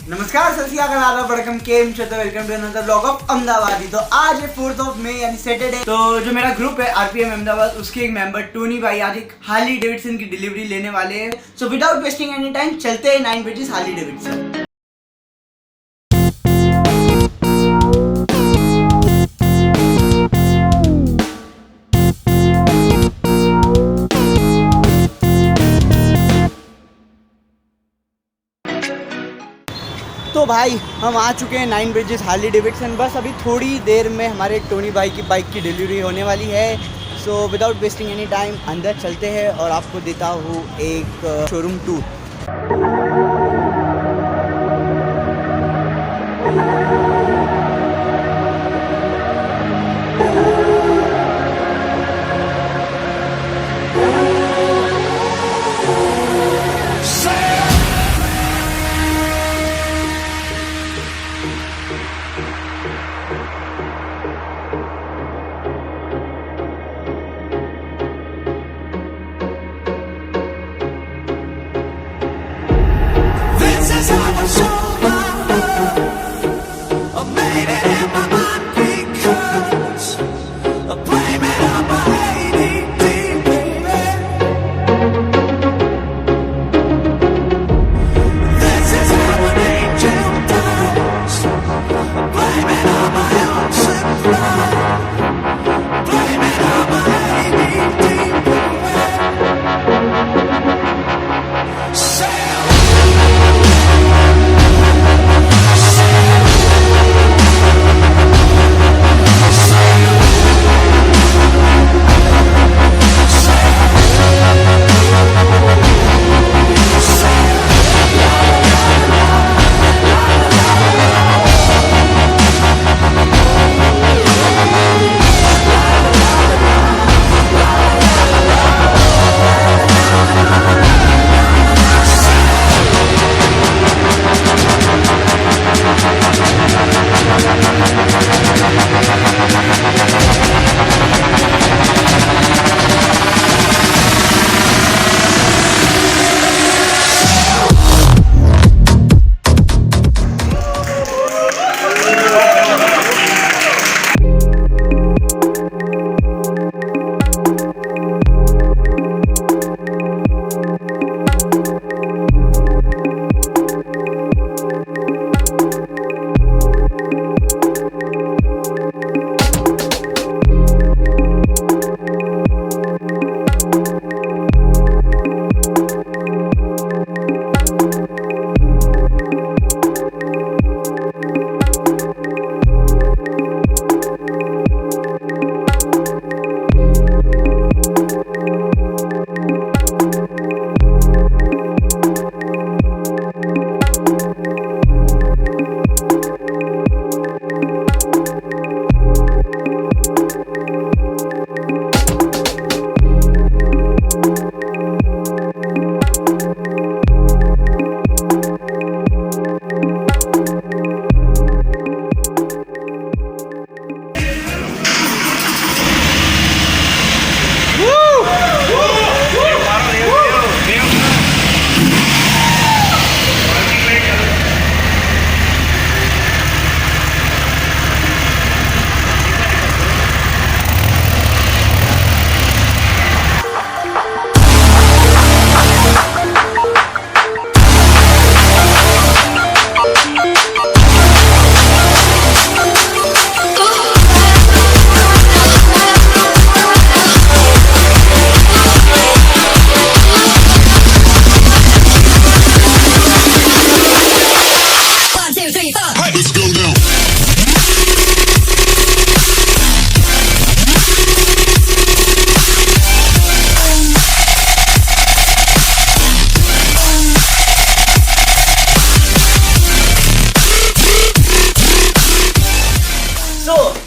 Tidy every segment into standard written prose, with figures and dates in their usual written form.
नमस्कार सत श्री अकाल आदाब वड़कम केम छो तो welcome to another blog of Ahmedabadi. तो आज है 4 मई यानी सैटरडे। तो जो मेरा ग्रुप है RPM अहमदाबाद उसके एक मेंबर टोनी भाई आज एक हार्ली डेविडसन की डिलीवरी लेने वाले हैं। So without wasting any time चलते हैं 9 ब्रिजेस हार्ली डेविडसन। तो भाई हम आ चुके हैं 9 ब्रिजेस हार्ली डेविडसन। बस अभी थोड़ी देर में हमारे टोनी भाई की बाइक की डिलीवरी होने वाली है। So without wasting any time अंदर चलते हैं और आपको देता हूँ एक showroom tour.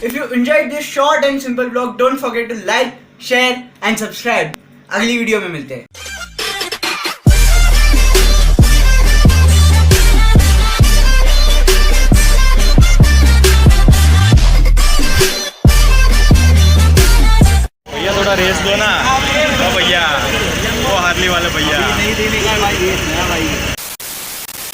If you enjoyed this short and simple vlog, don't forget to like, share and subscribe. अगली वीडियो में मिलते हैं।